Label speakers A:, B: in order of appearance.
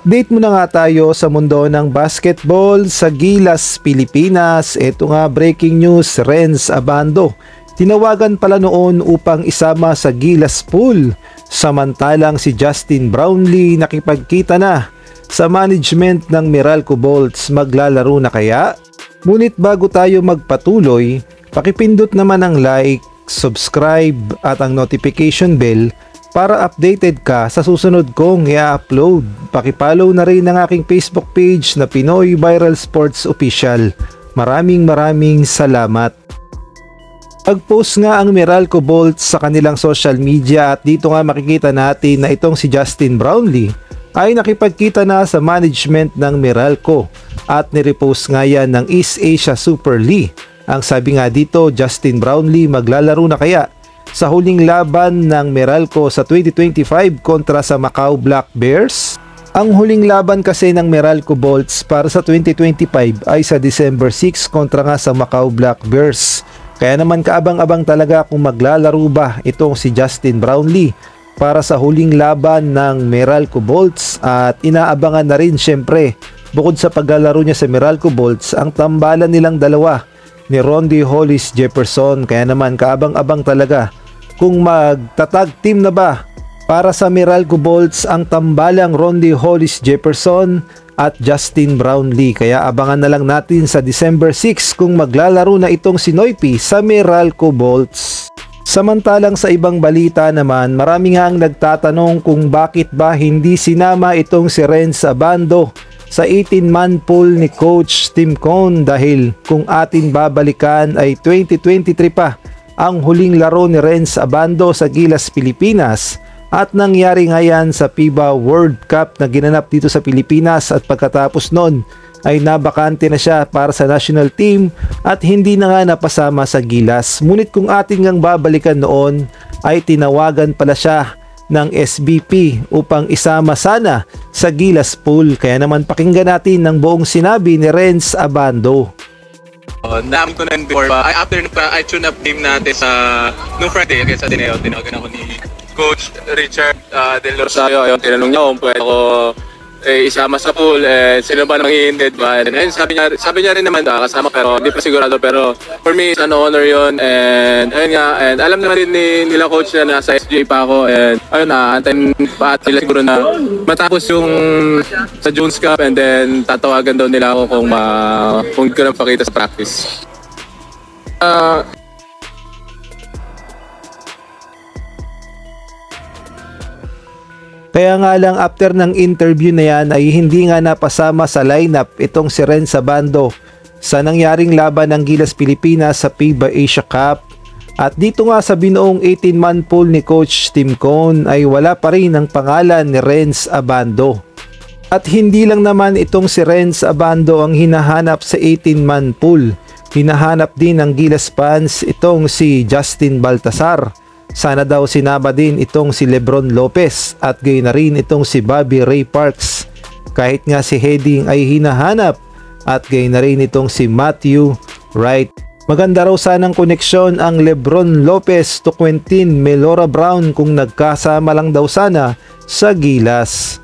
A: Update muna nga tayo sa mundo ng basketball sa Gilas, Pilipinas. Ito nga breaking news, Renz Abando. Tinawagan pala noon upang isama sa Gilas pool. Samantalang si Justin Brownlee nakipagkita na sa management ng Meralco Bolts. Maglalaro na kaya? Ngunit bago tayo magpatuloy, pakipindot naman ang like, subscribe at ang notification bell para updated ka sa susunod kong i-upload. Pakipollow na rin ang aking Facebook page na Pinoy Viral Sports Official. Maraming salamat. Nag-post nga ang Meralco Bolts sa kanilang social media at dito nga makikita natin na itong si Justin Brownlee ay nakipagkita na sa management ng Meralco at nirepost nga yan ng East Asia Super League. Ang sabi nga dito, Justin Brownlee maglalaro na kaya sa huling laban ng Meralco sa 2025 kontra sa Macau Black Bears? Ang huling laban kasi ng Meralco Bolts para sa 2025 ay sa December 6 kontra nga sa Macau Black Bears. Kaya naman kaabang-abang talaga kung maglalaro ba itong si Justin Brownlee para sa huling laban ng Meralco Bolts, at inaabangan na rin syempre bukod sa paglalaro niya sa Meralco Bolts ang tambalan nilang dalawa ni Rondy Hollis Jefferson. Kaya naman kaabang-abang talaga kung magtatag team na ba para sa Meralco Bolts ang tambalang Rondy Hollis Jefferson at Justin Brownlee. Kaya abangan na lang natin sa December 6 kung maglalaro na itong si Noypi sa Meralco Bolts. Samantalang sa ibang balita naman, marami nga ang nagtatanong kung bakit ba hindi sinama itong si Renz Abando sa 18-man pool ni Coach Tim Cone, dahil kung atin babalikan ay 2023 pa ang huling laro ni Renz Abando sa Gilas, Pilipinas, at nangyari nga yan sa FIBA World Cup na ginanap dito sa Pilipinas, at pagkatapos nun ay nabakante na siya para sa national team at hindi na nga napasama sa Gilas. Ngunit kung atin ngang babalikan noon ay tinawagan pala siya ng SBP upang isama sana sa Gilas pool. Kaya naman pakinggan natin ng buong sinabi ni Renz Abando.
B: Naam ko na before pa. After I tune up game natin sa nung Friday against Ateneo, tinawagan ako ni Coach Richard Del Rosario. Ayun, tinanong niya kung pwede ako isama sa pool, sino ba nang i-intend ba? And sabi niya rin naman kasama, pero hindi pa sigurado. Pero for me, it's an honor yun. And ayun nga, and alam naman din nila coach na nasa SJ pa ako. And ayun na, antayin pa at sila siguro na matapos yung sa Jones Cup, and then tatawagan daw nila ako kung ko nang pakita sa practice.
A: Kaya nga lang after ng interview na yan ay hindi nga napasama sa lineup itong si Renz Abando sa nangyaring laban ng Gilas Pilipinas sa FIBA Asia Cup. At dito nga sa binuong 18-man pool ni Coach Tim Cone ay wala pa rin ang pangalan ni Renz Abando. At hindi lang naman itong si Renz Abando ang hinahanap sa 18-man pool. Hinahanap din ng Gilas fans itong si Justin Baltasar. Sana daw sinama din itong si Lebron Lopez at gayon na rin itong si Bobby Ray Parks. Kahit nga si Heading ay hinahanap at gayon na rin itong si Matthew Wright. Maganda raw sanang koneksyon ang Lebron Lopez to Quentin Melora Brown kung nagkasama lang daw sana sa Gilas.